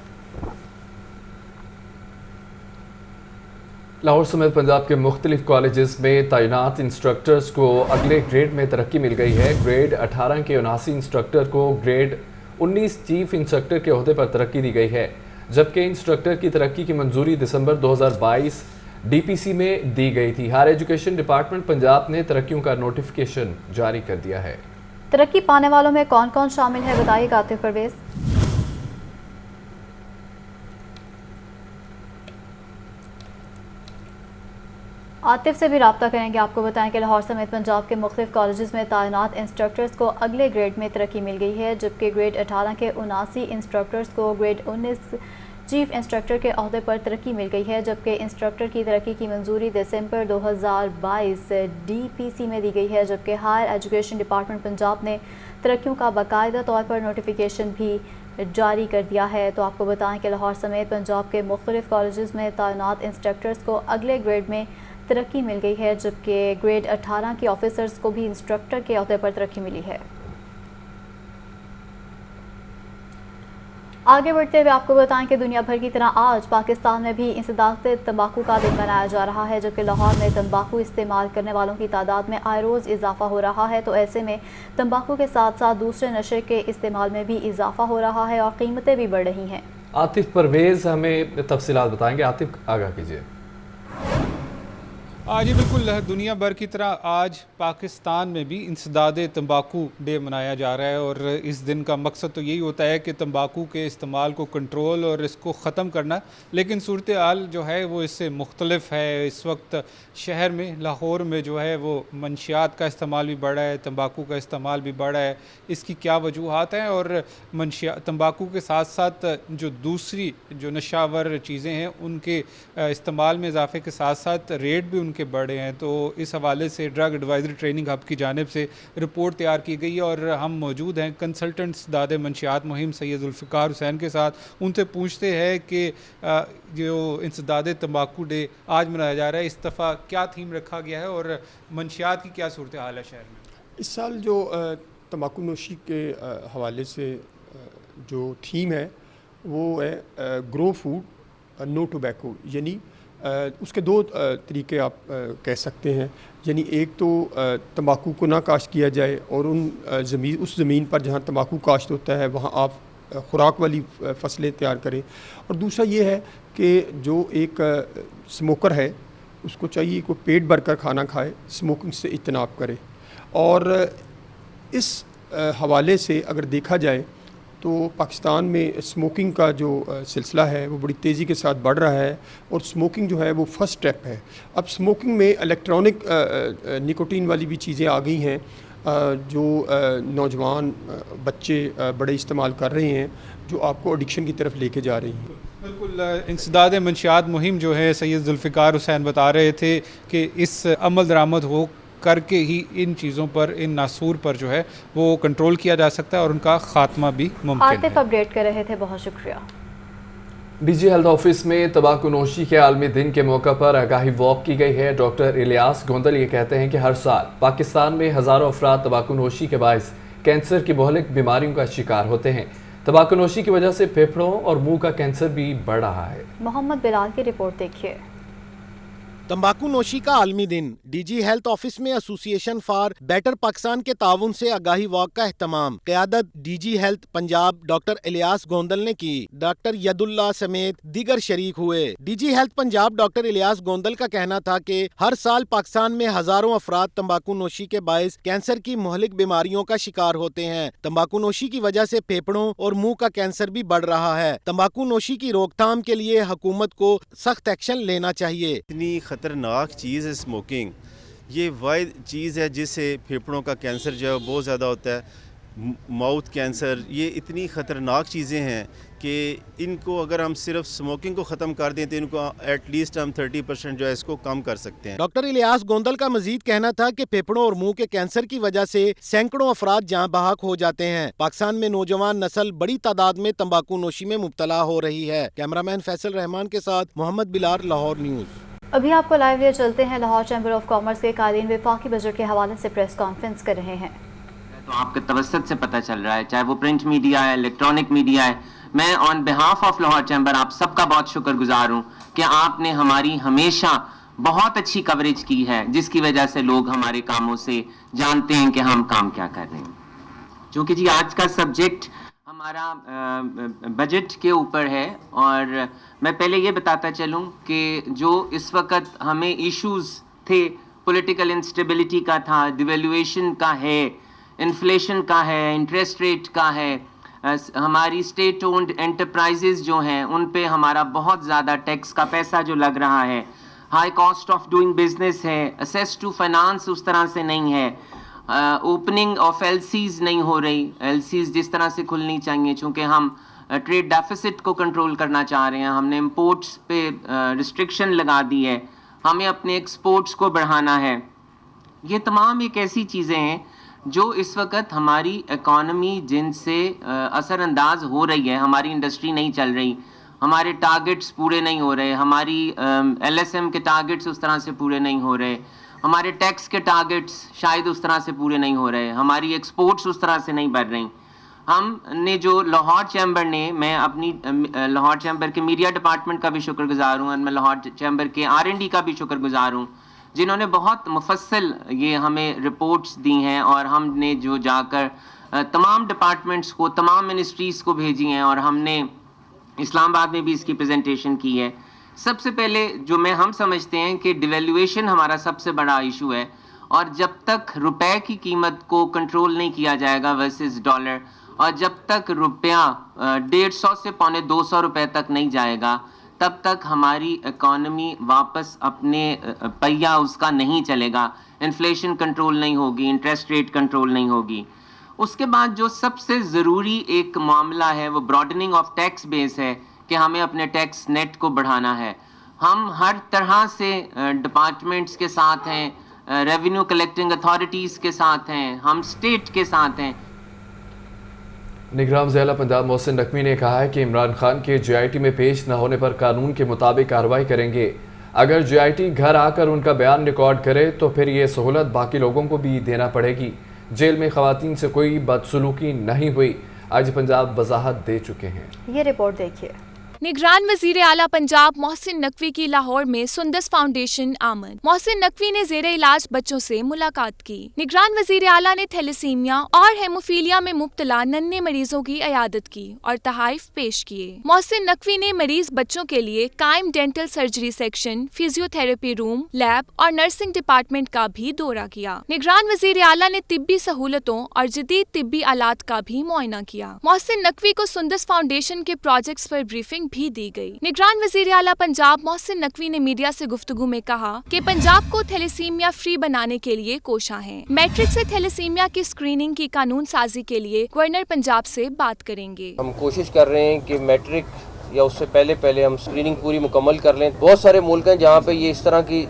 लाहौर समेत पंजाब के मुख्तलिफ कॉलेजेस में तैनात इंस्ट्रक्टर्स को अगले ग्रेड में तरक्की मिल गई है। ग्रेड 18 के 79 इंस्ट्रक्टर को ग्रेड 19 चीफ इंस्ट्रक्टर के ओहदे पर तरक्की दी गई है, जबकि इंस्ट्रक्टर की तरक्की की मंजूरी दिसंबर 2022 DPC में दी गई थी। हायर एजुकेशन डिपार्टमेंट पंजाब ने तरक्कियों का नोटिफिकेशन जारी कर दिया है। तरक्की पाने वालों में कौन कौन शामिल है, बताइएगा आतिफ परवेज। आतिफ से भी रब्ता करेंगे। आपको बताएं कि लाहौर समेत पंजाब के मुख्तलिफ कॉलेजेस में तैनात इंस्ट्रक्टर्स को अगले ग्रेड में तरक्की मिल गई है, जबकि ग्रेड 18 के 79 इंस्ट्रक्टर्स को ग्रेड 19 चीफ इंस्ट्रक्टर के अहदे पर तरक्की मिल गई है, जबकि इंस्ट्रक्टर की तरक्की की मंजूरी दिसंबर 2022 DPC में दी गई है, जबकि हायर एजुकेशन डिपार्टमेंट पंजाब ने तरक्कियों का बाकायदा तौर पर नोटिफिकेशन भी जारी कर दिया है। तो आपको बताएं कि लाहौर समेत पंजाब के मुख्तलिफ कॉलेजेस में तैनात इंस्ट्रक्टर्स को अगले ग्रेड में तरक्की मिल गई है, जबकि ग्रेड 18 के ऑफिसर्स को भी इंस्ट्रक्टर के अहदे पर तरक्की मिली है। आगे बढ़ते हुए आपको बताएं कि दुनिया भर की तरह आज पाकिस्तान में भी इंसदाद तंबाकू का दिन मनाया जा रहा है, जबकि लाहौर में तंबाकू इस्तेमाल करने वालों की तादाद में आए रोज़ इजाफा हो रहा है। तो ऐसे में तंबाकू के साथ साथ दूसरे नशे के इस्तेमाल में भी इजाफा हो रहा है और कीमतें भी बढ़ रही हैं। आतिफ परवेज हमें तफसीलात बताएंगे। आतिफ, आगाह कीजिए। जी बिल्कुल, दुनिया भर की तरह आज पाकिस्तान में भी इंसदाद तंबाकू डे मनाया जा रहा है और इस दिन का मकसद तो यही होता है कि तंबाकू के इस्तेमाल को कंट्रोल और इसको ख़त्म करना। लेकिन सूरत हाल जो है वो इससे मुख्तलिफ है। इस वक्त शहर में लाहौर में जो है वो मंशियात का इस्तेमाल भी बढ़ा है, तंबाकू का इस्तेमाल भी बढ़ा है। इसकी क्या वजूहात हैं और तंबाकू के साथ साथ जो दूसरी जो नशावर चीज़ें हैं उनके इस्तेमाल में इजाफे के साथ साथ रेट भी के बढ़े हैं। तो इस हवाले से ड्रग एडवाइजरी ट्रेनिंग हब की जानिब से रिपोर्ट तैयार की गई है और हम मौजूद हैं कंसल्टेंट्स दादे मंशियात मुहिम सैयद जुल्फ़िकार हुसैन के साथ। उनसे पूछते हैं कि जो इंसदाद तंबाकू डे आज मनाया जा रहा है, इस दफ़ा क्या थीम रखा गया है और मंशियात की क्या सूरत हाल है शहर में। इस साल जो तंबाकू नोशी के हवाले से जो थीम है वो है ग्रो फूड नो टोबैको, यानी उसके दो तरीके आप कह सकते हैं। यानी एक तो तंबाकू को ना काश्त किया जाए और उस ज़मीन पर जहाँ तंबाकू काश्त होता है वहाँ आप खुराक वाली फसलें तैयार करें। और दूसरा ये है कि जो एक स्मोकर है उसको चाहिए कि पेट भर कर खाना खाए, स्मोकिंग से इज्तनाब करे। और इस हवाले से अगर देखा जाए तो पाकिस्तान में स्मोकिंग का जो सिलसिला है वो बड़ी तेज़ी के साथ बढ़ रहा है और स्मोकिंग जो है वो फर्स्ट स्टेप है। अब स्मोकिंग में इलेक्ट्रॉनिक निकोटीन वाली भी चीज़ें आ गई हैं जो नौजवान बच्चे बड़े इस्तेमाल कर रहे हैं, जो आपको एडिक्शन की तरफ लेके जा रही हैं। बिल्कुल, इंसदाद मंशियात मुहिम जो है सैयद जुल्फ़िकार हुसैन बता रहे थे कि इस अमल दरामद हो करके ही इन चीज़ों पर, इन नासूर पर जो है वो कंट्रोल किया जा सकता है और उनका खात्मा भी मुमकिन है। आतिफ अपडेट कर रहे थे, बहुत शुक्रिया। DG हेल्थ ऑफिस में तंबाकू नोशी के आलमी दिन के मौका पर आगाही वॉक की गई है। डॉक्टर इलियास गोंदल ये कहते हैं कि हर साल पाकिस्तान में हज़ारों अफराद तंबाकू नोशी के बायस कैंसर की मुहलिक बीमारियों का शिकार होते हैं। तंबाकू नोशी की वजह से फेफड़ों और मुंह का कैंसर भी बढ़ रहा है। मोहम्मद बिलाल की रिपोर्ट देखिए। तंबाकू नोशी का आलमी दिन, DG हेल्थ ऑफिस में एसोसिएशन फॉर बेटर पाकिस्तान के ताउन से आगाही वॉक का एहतमाम क़यादत DG health Punjab doctor Ilyas Gondal ने की। डॉक्टर यदुल्ला समेत दीगर शरीक हुए। DG health Punjab doctor Ilyas Gondal का कहना था कि हर साल पाकिस्तान में हजारों अफराद तंबाकू नोशी के बायस कैंसर की मुहलिक बीमारियों का शिकार होते हैं। तंबाकू नोशी की वजह से फेफड़ों और मुंह का कैंसर भी बढ़ रहा है। तंबाकू नोशी की रोकथाम के लिए हुकूमत को सख्त एक्शन लेना चाहिए। इतनी खतरनाक चीज़ है स्मोकिंग, ये वाहिद चीज़ है जिससे फेफड़ों का कैंसर जो है बहुत ज़्यादा होता है, माउथ कैंसर, ये इतनी ख़तरनाक चीज़ें हैं कि इनको अगर हम सिर्फ स्मोकिंग को ख़त्म कर दें तो इनको एटलीस्ट हम 30% जो है इसको कम कर सकते हैं। डॉक्टर इलियास गोंदल का मजीद कहना था कि फेफड़ों और मुंह के कैंसर की वजह से सैकड़ों अफराद जान बहक हो जाते हैं। पाकिस्तान में नौजवान नस्ल बड़ी तादाद में तंबाकू नोशी में मुब्तला हो रही है। कैमरामैन फैसल रहमान के साथ मोहम्मद बिलार, लाहौर न्यूज़। अभी आपको लाइव लिए चलते हैं। लाहौर चैम्बर ऑफ कॉमर्स के कायदीन वफाकी बजट के हवाले से प्रेस कॉन्फ्रेंस कर रहे हैं। तो आपके तवसत से पता चल रहा है, चाहे वो प्रिंट मीडिया है, इलेक्ट्रॉनिक मीडिया है। मैं on behalf of Lahore chamber आप सबका बहुत शुक्रगुजार हूँ कि आपने हमारी हमेशा बहुत अच्छी कवरेज की है, जिसकी वजह से लोग हमारे कामों से जानते हैं कि हम काम क्या कर रहे हैं। क्योंकि जी आज का सब्जेक्ट हमारा बजट के ऊपर है, और मैं पहले ये बताता चलूँ कि जो इस वक्त हमें इश्यूज थे, पॉलिटिकल इंस्टेबिलिटी का था, डिवेल्यूएशन का है, इन्फ्लेशन का है, इंटरेस्ट रेट का है, हमारी स्टेट ओन्ड एंटरप्राइजेज जो हैं उन पे हमारा बहुत ज़्यादा टैक्स का पैसा जो लग रहा है, high cost of doing business है, असेस टू फाइनेंस उस तरह से नहीं है, ओपनिंग ऑफ एलसीज नहीं हो रही, एलसीज जिस तरह से खुलनी चाहिए, चूँकि हम ट्रेड डेफिसिट को कंट्रोल करना चाह रहे हैं, हमने इम्पोर्ट्स पे रिस्ट्रिक्शन लगा दी है, हमें अपने एक्सपोर्ट्स को बढ़ाना है। ये तमाम एक ऐसी चीज़ें हैं जो इस वक्त हमारी इकॉनमी जिनसे असरअंदाज हो रही है, हमारी इंडस्ट्री नहीं चल रही, हमारे टारगेट्स पूरे नहीं हो रहे, हमारी एलएसएम के टारगेट्स उस तरह से पूरे नहीं हो रहे, हमारे टैक्स के टारगेट्स शायद उस तरह से पूरे नहीं हो रहे, हमारी एक्सपोर्ट्स उस तरह से नहीं बढ़ रही। हमने जो लाहौर चैम्बर ने, मैं अपनी लाहौर चैम्बर के मीडिया डिपार्टमेंट का भी शुक्रगुजार हूँ, और मैं लाहौर चैम्बर के R&D का भी शुक्रगुजार हूँ, जिन्होंने बहुत मुफस्सल ये हमें रिपोर्ट्स दी हैं, और हमने जो जाकर तमाम डिपार्टमेंट्स को, तमाम मिनिस्ट्रीज़ को भेजी हैं, और हमने इस्लामाबाद में भी इसकी प्रेजेंटेशन की है। सबसे पहले जो हम समझते हैं कि डिवेल्यूएशन हमारा सबसे बड़ा इशू है, और जब तक रुपए की कीमत को कंट्रोल नहीं किया जाएगा वर्सेस डॉलर, और जब तक रुपया 150 से 250 रुपए तक नहीं जाएगा, तब तक हमारी इकॉनमी वापस अपने पहिया उसका नहीं चलेगा, इन्फ्लेशन कंट्रोल नहीं होगी, इंटरेस्ट रेट कंट्रोल नहीं होगी। उसके बाद जो सबसे ज़रूरी एक मामला है वो ब्रॉडनिंग ऑफ टैक्स बेस है, कि हमें अपने टैक्स नेट को बढ़ाना है। हम हर तरह से डिपार्टमेंट्स के साथ हैं, रेवेन्यू कलेक्टिंग अथॉरिटीज़ के साथ हैं, हम स्टेट के साथ हैं। निगरान ज़िला पंजाब मोहसिन नकवी ने कहा है कि इमरान खान के JIT में पेश न होने पर कानून के मुताबिक कार्रवाई करेंगे। अगर JIT घर आकर उनका बयान रिकॉर्ड करे तो फिर ये सहूलत बाकी लोगों को भी देना पड़ेगी। जेल में खवातीन से कोई बदसलूकी नहीं हुई, आज पंजाब वजाहत दे चुके हैं। ये रिपोर्ट देखिए। निगरान वजीर आला पंजाब मोहसिन नकवी की लाहौर में सुंदस फाउंडेशन आमद। मोहसिन नकवी ने जेरे इलाज बच्चों से मुलाकात की। निगरान वजीर आला ने थैलेसीमिया और हेमोफीलिया में मुब्तला नन्हे मरीजों की इयादत की और तहाइफ पेश किए। मोहसिन नकवी ने मरीज बच्चों के लिए कायम dental surgery section, physiotherapy room, lab और नर्सिंग डिपार्टमेंट का भी दौरा किया। निगरान वजीर आला ने तिब्बी सहूलतों और जदीद तिब्बी आलात का भी मुआयना किया। मोहसिन नकवी को सुंदस फाउंडेशन के प्रोजेक्ट्स पर ब्रीफिंग भी दी गई। निगरान वजीर आला पंजाब मोहसिन नकवी ने मीडिया से गुफ्तगू में कहा कि पंजाब को थैलेसीमिया फ्री बनाने के लिए कोशा है। मैट्रिक से थैलेसीमिया की स्क्रीनिंग की कानून साजी के लिए गवर्नर पंजाब से बात करेंगे। हम कोशिश कर रहे हैं कि मैट्रिक या उससे पहले हम स्क्रीनिंग पूरी मुकम्मल कर लें। बहुत सारे मुल्क हैं जहाँ पे ये इस तरह की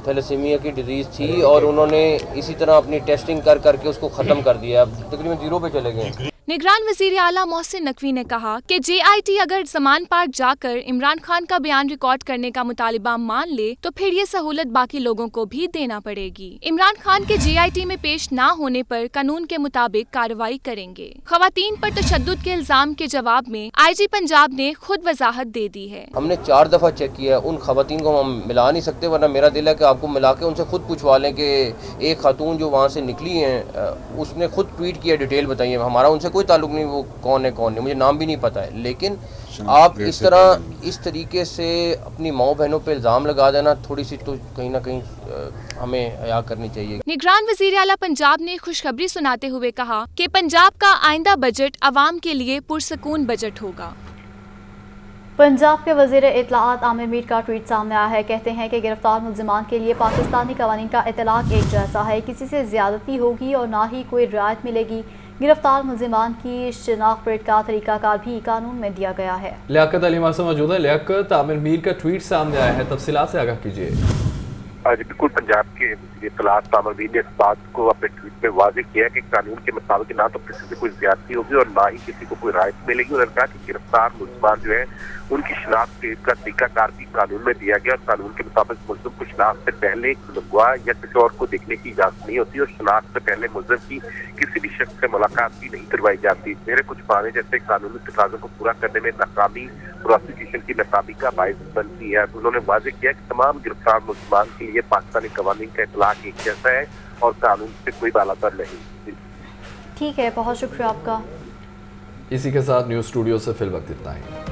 थैलेसीमिया की डिजीज़ थी और उन्होंने इसी तरह अपनी टेस्टिंग कर करके उसको ख़त्म कर दिया, अब तकरीबन 0 पे चले गए। निगरान वजीर आला मोहसिन नकवी ने कहा कि JIT अगर जमान पार्क जाकर इमरान खान का बयान रिकॉर्ड करने का मुतालिबा मान ले तो फिर ये सहूलत बाकी लोगों को भी देना पड़ेगी। इमरान खान के JIT में पेश न होने पर कानून के मुताबिक कार्रवाई करेंगे। खवातीन पर तशद्दुद के इल्जाम के जवाब में IG पंजाब ने खुद वजाहत दे दी है। हमने 4 दफ़ा चेक किया, उन खवातीन को हम मिला नहीं सकते, वरना मेरा दिल है कि आपको मिला के उनसे खुद पूछवा लें कि एक खातून जो वहाँ से निकली है उसने खुद ट्वीट किया, डिटेल बताइए। हमारा उनसे कोई ताल्लुक नहीं, वो कौन है कौन नहीं, मुझे नाम भी नहीं पता है। लेकिन आप इस तरीके से अपनी माओ बहनों पे इल्ज़ाम लगा देना, थोड़ी सी तो कहीं ना कहीं हमें हया करनी चाहिए। निगरान वजीर आला पंजाब ने खुशखबरी सुनाते हुए कहा कि पंजाब का आइंदा बजट अवाम के लिए पुरसकून बजट होगा। पंजाब के वज़ीर इत्तलाआत आमिर मीर का ट्वीट सामने आया है। कहते हैं कि गिरफ्तार मुल्ज़िमान के लिए पाकिस्तानी कवानीन का इतलाक एक जैसा है, किसी से ज़्यादती होगी और ना ही कोई रियायत मिलेगी। गिरफ्तार मुल्ज़िमान की शिनाख्त परेड का तरीकाकार भी कानून में दिया गया है। लियाकत अली हमारे साथ मौजूद है। लियाकत, आमिर मीर का ट्वीट सामने आया है, तफसीलात से आगाह कीजिए। आज बिल्कुल पंजाब के इत्तलाआत आमिर मीर ने इस बात को अपने ट्वीट में वाज़ेह किया कि कानून के मुताबिक ना तो किसी से कोई ज्यादती होगी और ना ही किसी को कोई राहत मिलेगी। उन्होंने कहा कि गिरफ्तार मुल्ज़िमान जो है उनकी शनाख्त का तरीकाकार भी कानून में दिया गया और कानून के मुताबिक मुल्ज़िम को शनाख्त से पहले गवाह या किसी और को देखने की इजाजत नहीं होती और शनाख्त से पहले मुल्ज़िम की किसी भी शख्स से मुलाकात भी नहीं करवाई जाती। मेरे कुछ माने जैसे कानूनी तकाज़ों को पूरा करने में नाकामी प्रोसिक्यूशन की नाकामी का बायस बनती है। उन्होंने वाज़ेह किया कि तमाम गिरफ्तार मुल्ज़िमान के लिए पाकिस्तानी कवानीन का इतलाक एक जैसा है और कानून से कोई बालातर नहीं। ठीक है, बहुत शुक्रिया आपका। इसी के साथ न्यूज़ स्टूडियो से फिल वक्त इतना ही।